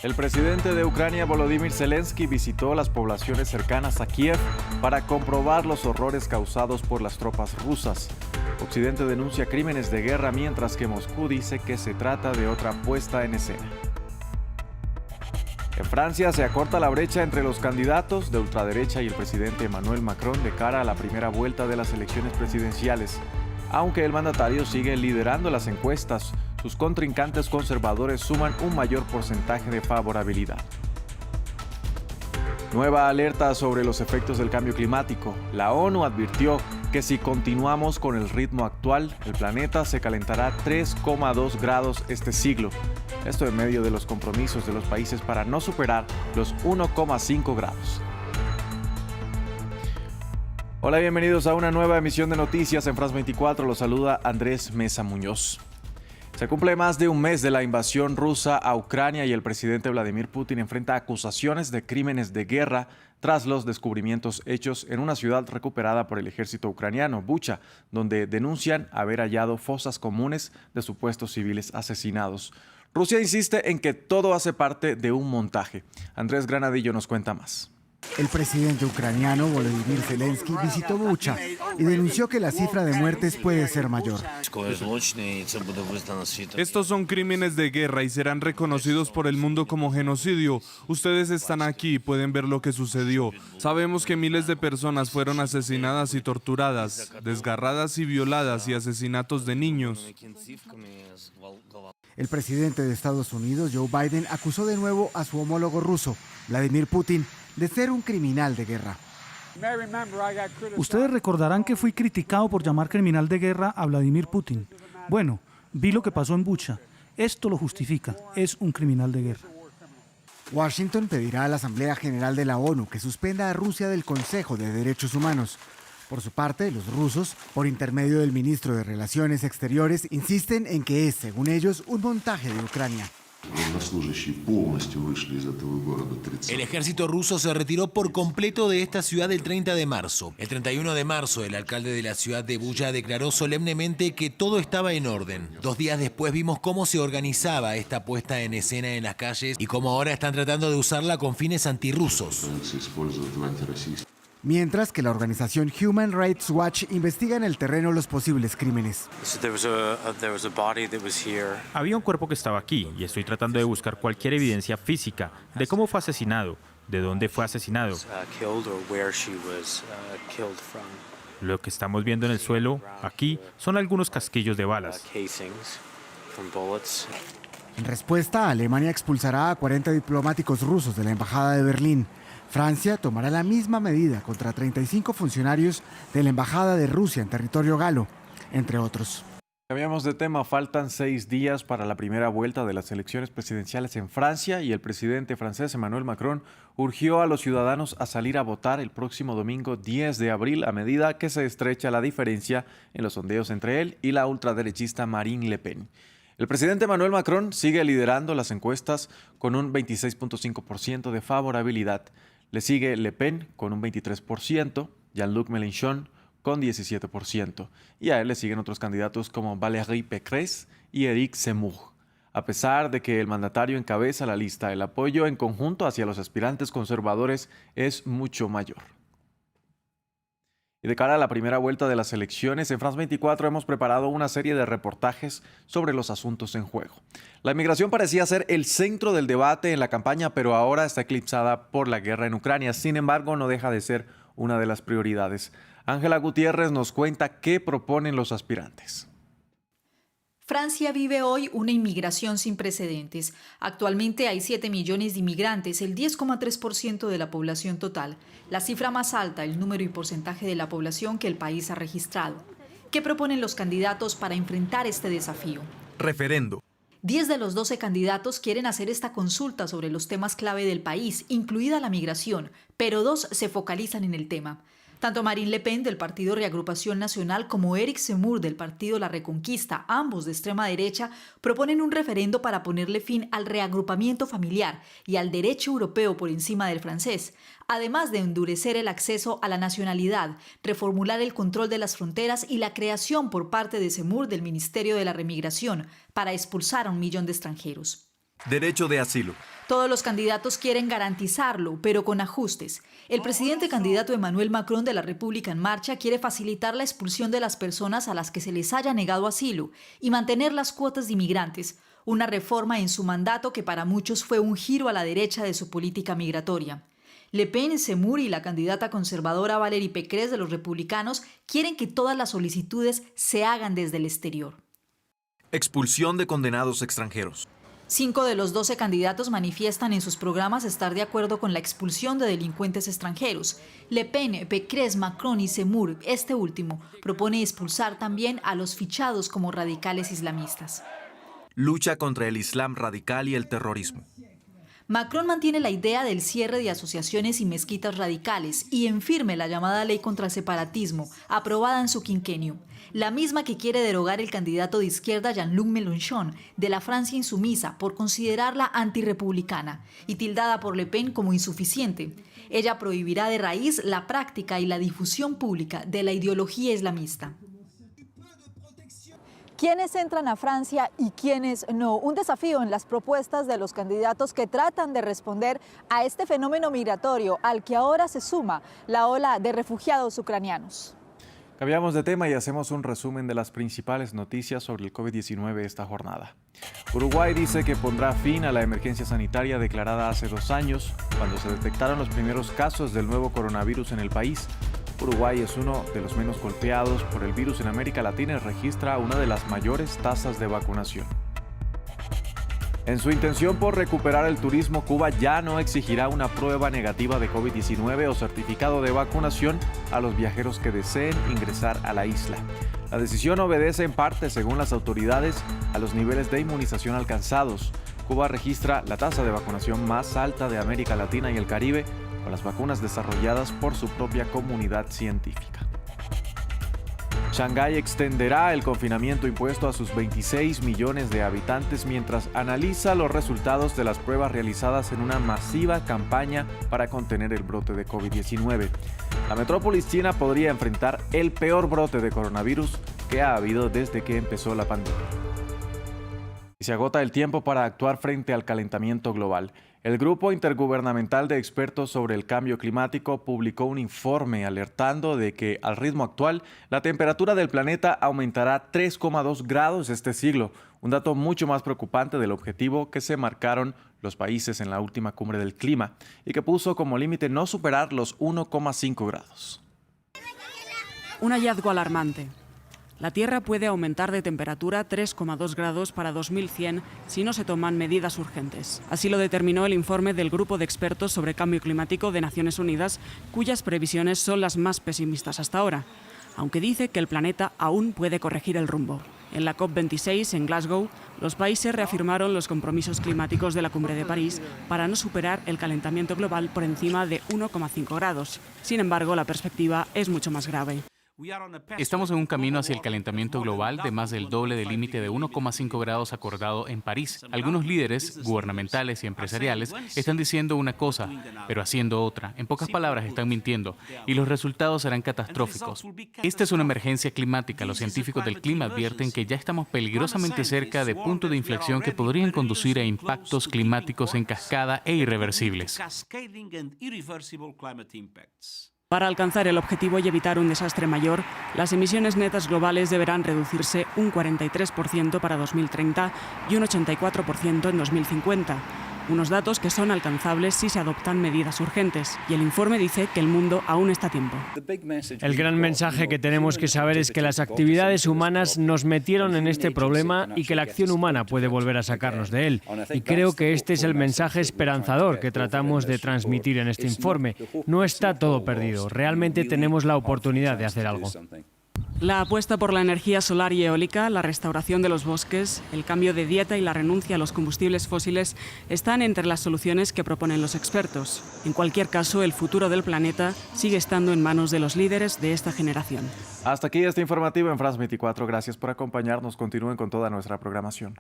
El presidente de Ucrania, Volodymyr Zelensky, visitó las poblaciones cercanas a Kiev para comprobar los horrores causados por las tropas rusas. Occidente denuncia crímenes de guerra, mientras que Moscú dice que se trata de otra puesta en escena. En Francia se acorta la brecha entre los candidatos de ultraderecha y el presidente Emmanuel Macron de cara a la primera vuelta de las elecciones presidenciales. Aunque el mandatario sigue liderando las encuestas, sus contrincantes conservadores suman un mayor porcentaje de favorabilidad. Nueva alerta sobre los efectos del cambio climático. La ONU advirtió que si continuamos con el ritmo actual, el planeta se calentará 3,2 grados este siglo. Esto en medio de los compromisos de los países para no superar los 1,5 grados. Hola, bienvenidos a una nueva emisión de Noticias en France 24. Los saluda Andrés Mesa Muñoz. Se cumple más de un mes de la invasión rusa a Ucrania y el presidente Vladimir Putin enfrenta acusaciones de crímenes de guerra tras los descubrimientos hechos en una ciudad recuperada por el ejército ucraniano, Bucha, donde denuncian haber hallado fosas comunes de supuestos civiles asesinados. Rusia insiste en que todo hace parte de un montaje. Andrés Granadillo nos cuenta más. El presidente ucraniano Volodymyr Zelensky visitó Bucha y denunció que la cifra de muertes puede ser mayor. Estos son crímenes de guerra y serán reconocidos por el mundo como genocidio. Ustedes están aquí y pueden ver lo que sucedió. Sabemos que miles de personas fueron asesinadas y torturadas, desgarradas y violadas y asesinatos de niños. El presidente de Estados Unidos, Joe Biden, acusó de nuevo a su homólogo ruso, Vladimir Putin, de ser un criminal de guerra. Ustedes recordarán que fui criticado por llamar criminal de guerra a Vladimir Putin. Bueno, vi lo que pasó en Bucha. Esto lo justifica. Es un criminal de guerra. Washington pedirá a la Asamblea General de la ONU que suspenda a Rusia del Consejo de Derechos Humanos. Por su parte, los rusos, por intermedio del ministro de Relaciones Exteriores, insisten en que es, según ellos, un montaje de Ucrania. El ejército ruso se retiró por completo de esta ciudad el 30 de marzo. El 31 de marzo, el alcalde de la ciudad de Bucha declaró solemnemente que todo estaba en orden. 2 días después vimos cómo se organizaba esta puesta en escena en las calles y cómo ahora están tratando de usarla con fines antirrusos. Mientras que la organización Human Rights Watch investiga en el terreno los posibles crímenes. Había un cuerpo que estaba aquí y estoy tratando de buscar cualquier evidencia física de cómo fue asesinado, de dónde fue asesinado. Lo que estamos viendo en el suelo aquí son algunos casquillos de balas. En respuesta, Alemania expulsará a 40 diplomáticos rusos de la embajada de Berlín. Francia tomará la misma medida contra 35 funcionarios de la embajada de Rusia en territorio galo, entre otros. Cambiamos de tema. Faltan 6 días para la primera vuelta de las elecciones presidenciales en Francia y el presidente francés Emmanuel Macron urgió a los ciudadanos a salir a votar el próximo domingo 10 de abril a medida que se estrecha la diferencia en los sondeos entre él y la ultraderechista Marine Le Pen. El presidente Emmanuel Macron sigue liderando las encuestas con un 26,5% de favorabilidad. Le sigue Le Pen con un 23%, Jean-Luc Mélenchon con 17%, y a él le siguen otros candidatos como Valérie Pécresse y Éric Zemmour. A pesar de que el mandatario encabeza la lista, el apoyo en conjunto hacia los aspirantes conservadores es mucho mayor. Y de cara a la primera vuelta de las elecciones, en France 24 hemos preparado una serie de reportajes sobre los asuntos en juego. La inmigración parecía ser el centro del debate en la campaña, pero ahora está eclipsada por la guerra en Ucrania. Sin embargo, no deja de ser una de las prioridades. Ángela Gutiérrez nos cuenta qué proponen los aspirantes. Francia vive hoy una inmigración sin precedentes. Actualmente hay 7 millones de inmigrantes, el 10,3% de la población total, la cifra más alta, el número y porcentaje de la población que el país ha registrado. ¿Qué proponen los candidatos para enfrentar este desafío? Referendo. 10 de los 12 candidatos quieren hacer esta consulta sobre los temas clave del país, incluida la migración, pero 2 se focalizan en el tema. Tanto Marine Le Pen del partido Reagrupación Nacional como Éric Zemmour del partido La Reconquista, ambos de extrema derecha, proponen un referendo para ponerle fin al reagrupamiento familiar y al derecho europeo por encima del francés, además de endurecer el acceso a la nacionalidad, reformular el control de las fronteras y la creación por parte de Zemmour del Ministerio de la Remigración para expulsar a 1 millón de extranjeros. Derecho de asilo. Todos los candidatos quieren garantizarlo, pero con ajustes. El presidente candidato Emmanuel Macron de la República en Marcha quiere facilitar la expulsión de las personas a las que se les haya negado asilo y mantener las cuotas de inmigrantes, una reforma en su mandato que para muchos fue un giro a la derecha de su política migratoria. Le Pen, Zemmour y la candidata conservadora Valérie Pécresse de los republicanos quieren que todas las solicitudes se hagan desde el exterior. Expulsión de condenados extranjeros. 5 de los 12 candidatos manifiestan en sus programas estar de acuerdo con la expulsión de delincuentes extranjeros. Le Pen, Pécresse, Macron y Zemmour, este último, propone expulsar también a los fichados como radicales islamistas. Lucha contra el Islam radical y el terrorismo. Macron mantiene la idea del cierre de asociaciones y mezquitas radicales y en firme la llamada ley contra el separatismo, aprobada en su quinquenio, la misma que quiere derogar el candidato de izquierda Jean-Luc Mélenchon de la Francia insumisa por considerarla antirrepublicana y tildada por Le Pen como insuficiente. Ella prohibirá de raíz la práctica y la difusión pública de la ideología islamista. ¿Quiénes entran a Francia y quiénes no? Un desafío en las propuestas de los candidatos que tratan de responder a este fenómeno migratorio al que ahora se suma la ola de refugiados ucranianos. Cambiamos de tema y hacemos un resumen de las principales noticias sobre el COVID-19 esta jornada. Uruguay dice que pondrá fin a la emergencia sanitaria declarada hace 2 años, cuando se detectaron los primeros casos del nuevo coronavirus en el país. Uruguay es uno de los menos golpeados por el virus en América Latina y registra una de las mayores tasas de vacunación. En su intención por recuperar el turismo, Cuba ya no exigirá una prueba negativa de COVID-19 o certificado de vacunación a los viajeros que deseen ingresar a la isla. La decisión obedece en parte, según las autoridades, a los niveles de inmunización alcanzados. Cuba registra la tasa de vacunación más alta de América Latina y el Caribe, con las vacunas desarrolladas por su propia comunidad científica. Shanghái extenderá el confinamiento impuesto a sus 26 millones de habitantes mientras analiza los resultados de las pruebas realizadas en una masiva campaña para contener el brote de COVID-19. La metrópolis china podría enfrentar el peor brote de coronavirus que ha habido desde que empezó la pandemia. Se agota el tiempo para actuar frente al calentamiento global. El Grupo Intergubernamental de Expertos sobre el Cambio Climático publicó un informe alertando de que, al ritmo actual, la temperatura del planeta aumentará 3,2 grados este siglo, un dato mucho más preocupante del objetivo que se marcaron los países en la última cumbre del clima y que puso como límite no superar los 1,5 grados. Un hallazgo alarmante. La Tierra puede aumentar de temperatura 3,2 grados para 2100 si no se toman medidas urgentes. Así lo determinó el informe del Grupo de Expertos sobre Cambio Climático de Naciones Unidas, cuyas previsiones son las más pesimistas hasta ahora, aunque dice que el planeta aún puede corregir el rumbo. En la COP26 en Glasgow, los países reafirmaron los compromisos climáticos de la Cumbre de París para no superar el calentamiento global por encima de 1,5 grados. Sin embargo, la perspectiva es mucho más grave. Estamos en un camino hacia el calentamiento global de más del doble del límite de 1,5 grados acordado en París. Algunos líderes gubernamentales y empresariales están diciendo una cosa, pero haciendo otra. En pocas palabras, están mintiendo y los resultados serán catastróficos. Esta es una emergencia climática. Los científicos del clima advierten que ya estamos peligrosamente cerca de puntos de inflexión que podrían conducir a impactos climáticos en cascada e irreversibles. Para alcanzar el objetivo y evitar un desastre mayor, las emisiones netas globales deberán reducirse un 43% para 2030 y un 84% en 2050. Unos datos que son alcanzables si se adoptan medidas urgentes. Y el informe dice que el mundo aún está a tiempo. El gran mensaje que tenemos que saber es que las actividades humanas nos metieron en este problema y que la acción humana puede volver a sacarnos de él. Y creo que este es el mensaje esperanzador que tratamos de transmitir en este informe. No está todo perdido. Realmente tenemos la oportunidad de hacer algo. La apuesta por la energía solar y eólica, la restauración de los bosques, el cambio de dieta y la renuncia a los combustibles fósiles están entre las soluciones que proponen los expertos. En cualquier caso, el futuro del planeta sigue estando en manos de los líderes de esta generación. Hasta aquí este informativo en France 24. Gracias por acompañarnos. Continúen con toda nuestra programación.